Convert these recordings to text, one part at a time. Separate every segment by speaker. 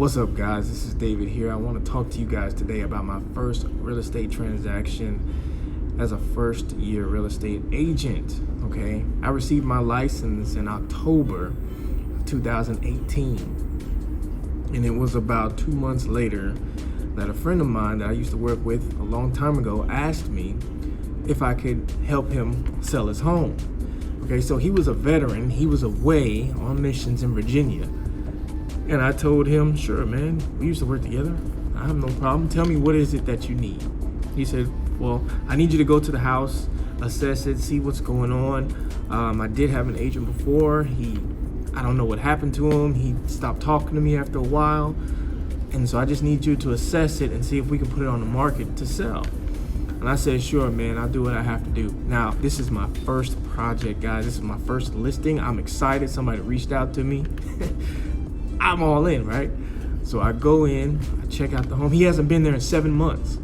Speaker 1: What's up, guys? This is David here. I want to talk to you guys today about my first real estate transaction as a first-year real estate agent. Okay, I received my license in October of 2018, and it was about 2 months later that a friend of mine that I used to work with a long time ago asked me if I could help him sell his home. Okay, so he was a veteran. He was away on missions in Virginia. And I told him, sure, man, we used to work together. I have no problem. Tell me, what is it that you need? He said, well, I need you to go to the house, assess it, see what's going on. I did have an agent before. I don't know what happened to him. He stopped talking to me after a while. And so I just need you to assess it and see if we can put it on the market to sell. And I said, sure, man, I'll do what I have to do. Now, this is my first project, guys. This is my first listing. I'm excited. Somebody reached out to me. I'm all in, right? So I go in, I check out the home. He hasn't been there in 7 months.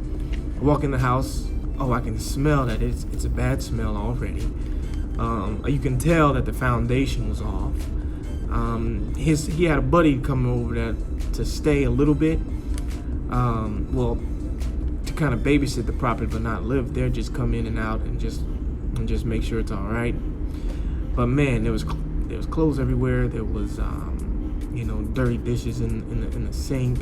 Speaker 1: I walk in the house. Oh, I can smell that it's a bad smell already. You can tell that the foundation was off. He had a buddy coming over there to stay a little bit. To kind of babysit the property, but not live there. Just come in and out and just make sure it's all right. But man, there was clothes everywhere. There was dirty dishes in the sink.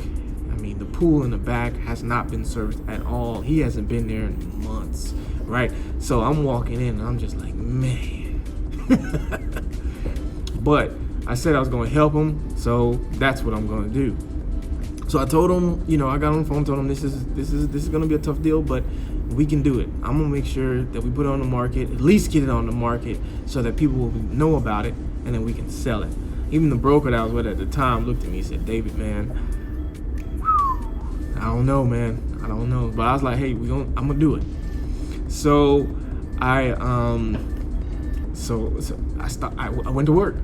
Speaker 1: I mean, the pool in the back has not been serviced at all. He hasn't been there in months, right? So I'm walking in and I'm just like, man. But I said I was going to help him, so that's what I'm going to do. So I told him, I got on the phone, told him this is going to be a tough deal, but we can do it. I'm going to make sure that we put it on the market, at least get it on the market so that people will know about it, and then we can sell it. Even the broker that I was with at the time looked at me and said, David, man, I don't know, man. I don't know. But I was like, hey, I'm going to do it. So I went to work.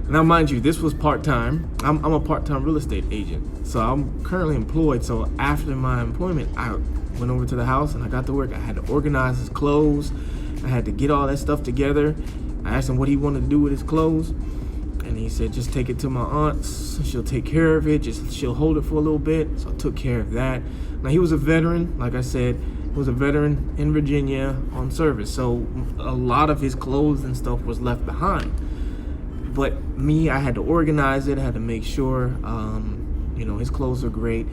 Speaker 1: Now, mind you, this was part-time. I'm a part-time real estate agent. So I'm currently employed. So after my employment, I went over to the house and I got to work. I had to organize his clothes. I had to get all that stuff together. I asked him what he wanted to do with his clothes. And he said, just take it to my aunt's. She'll take care of it. She'll hold it for a little bit. So I took care of that. Now, he was a veteran. Like I said, he was a veteran in Virginia on service. So a lot of his clothes and stuff was left behind. But me, I had to organize it. I had to make sure, his clothes are great.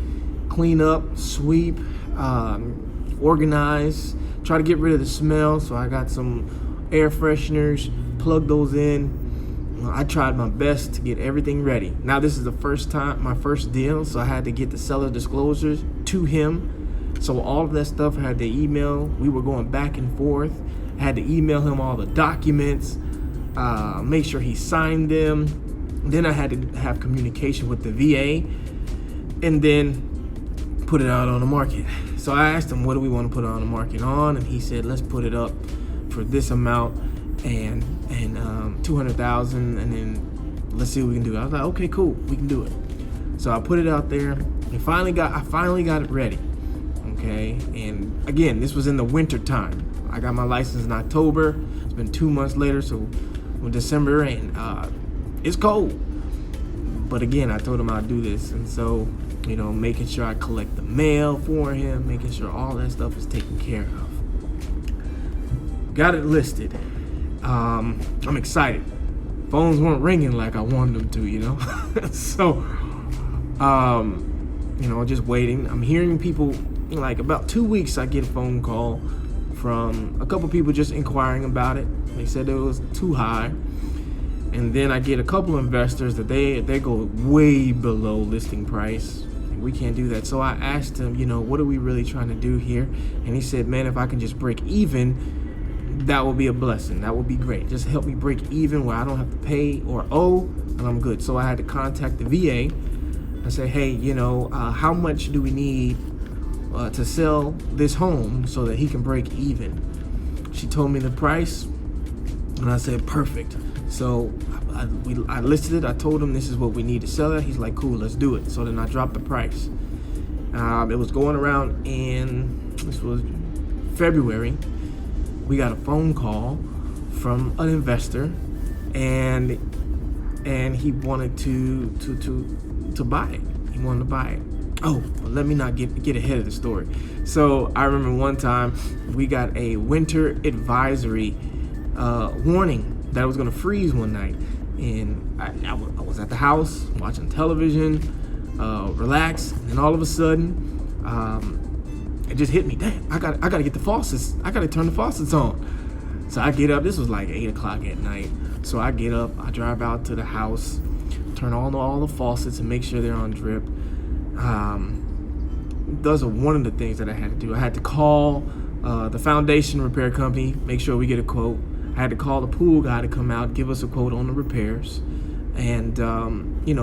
Speaker 1: Clean up, sweep, organize, try to get rid of the smell. So I got some air fresheners, plug those in. I tried my best to get everything ready. Now, this is my first deal, so I had to get the seller disclosures to him. So all of that stuff I had to email. We were going back and forth. I had to email him all the documents, make sure he signed them. Then I had to have communication with the VA, and then put it out on the market. So I asked him, what do we want to put it on the market on? And he said, let's put it up for this amount and 200,000, and then let's see what we can do. I was like, okay, cool, we can do it. So I put it out there, and I finally got it ready. Okay, and again, this was in the winter time. I got my license in October. It's been 2 months later, so December, and it's cold. But again, I told him I'd do this, and so making sure I collect the mail for him, making sure all that stuff is taken care of. Got it listed. I'm excited. Phones weren't ringing like I wanted them to, So, just waiting. I'm hearing people, like about 2 weeks, I get a phone call from a couple people just inquiring about it. They said it was too high. And then I get a couple investors that they go way below listing price. And we can't do that. So I asked him, what are we really trying to do here? And he said, man, if I can just break even, that will be a blessing. That will be great. Just help me break even where I don't have to pay or owe, and I'm good. So I had to contact the VA. I said, hey, how much do we need to sell this home so that he can break even? She told me the price, and I said, perfect. So I listed it. I told him this is what we need to sell it. He's like, cool, let's do it. So then I dropped the price. It was going around this was February. We got a phone call from an investor, and and he wanted to buy it. He wanted to buy it. Oh, well, let me not get ahead of the story. So I remember one time we got a winter advisory warning that it was going to freeze one night, and I was at the house watching television, relaxed, and then all of a sudden, it just hit me. Damn, I gotta get the faucets. I gotta turn the faucets on. So I get up. This was like 8 o'clock at night. So I get up. I drive out to the house, turn on all the faucets and make sure they're on drip. Those are one of the things that I had to do. I had to call the foundation repair company, make sure we get a quote. I had to call the pool guy to come out, give us a quote on the repairs, and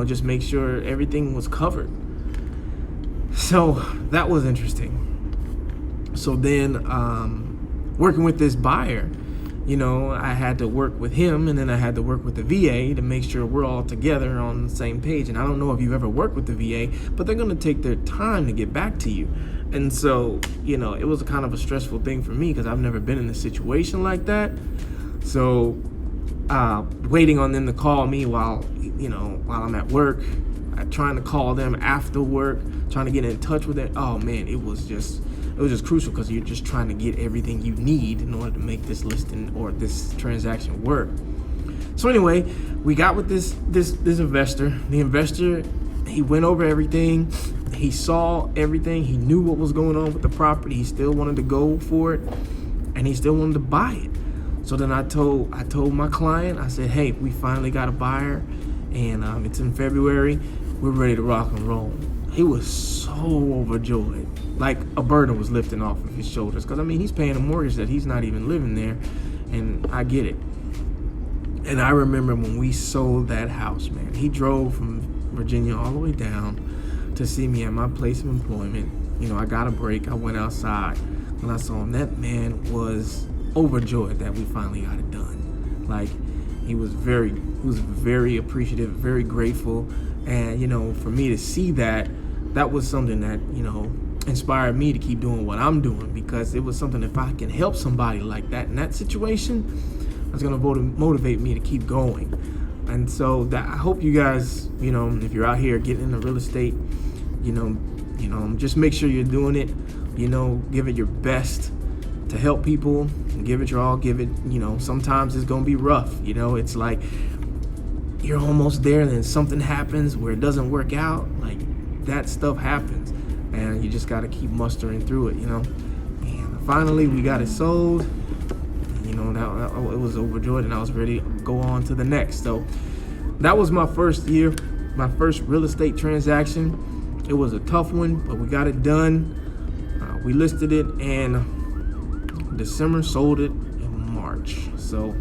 Speaker 1: just make sure everything was covered. So that was interesting. So then, working with this buyer, I had to work with him, and then I had to work with the VA to make sure we're all together on the same page. And I don't know if you've ever worked with the VA, but they're going to take their time to get back to you. And so, it was kind of a stressful thing for me because I've never been in a situation like that. So, waiting on them to call me while I'm at work, trying to call them after work, trying to get in touch with them. Oh man, it was just crucial because you're just trying to get everything you need in order to make this listing or this transaction work. So anyway, we got with this investor. The investor, he went over everything. He saw everything. He knew what was going on with the property. He still wanted to go for it, and he still wanted to buy it. So then I told my client, I said, hey, we finally got a buyer, and it's in February. We're ready to rock and roll. He was so overjoyed, like a burden was lifting off of his shoulders. Because, he's paying a mortgage that he's not even living there, and I get it. And I remember when we sold that house, man, he drove from Virginia all the way down to see me at my place of employment. I got a break. I went outside. When I saw him, that man was overjoyed that we finally got it done. Like, he was very appreciative, very grateful. And, for me to see that was something that, inspired me to keep doing what I'm doing, because it was something, if I can help somebody like that in that situation, that's going to motivate me to keep going. And so I hope you guys, if you're out here getting into real estate, just make sure you're doing it, give it your best to help people, give it your all, sometimes it's going to be rough. It's like you're almost there and then something happens where it doesn't work out. Like, that stuff happens, and you just got to keep mustering through it, And finally, we got it sold. It was overjoyed, and I was ready to go on to the next. So that was my first year, my first real estate transaction. It was a tough one, but we got it done. We listed it in December, sold it in March. So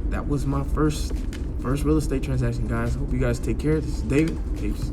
Speaker 1: that was my first real estate transaction, guys. Hope you guys take care. This is David. Peace.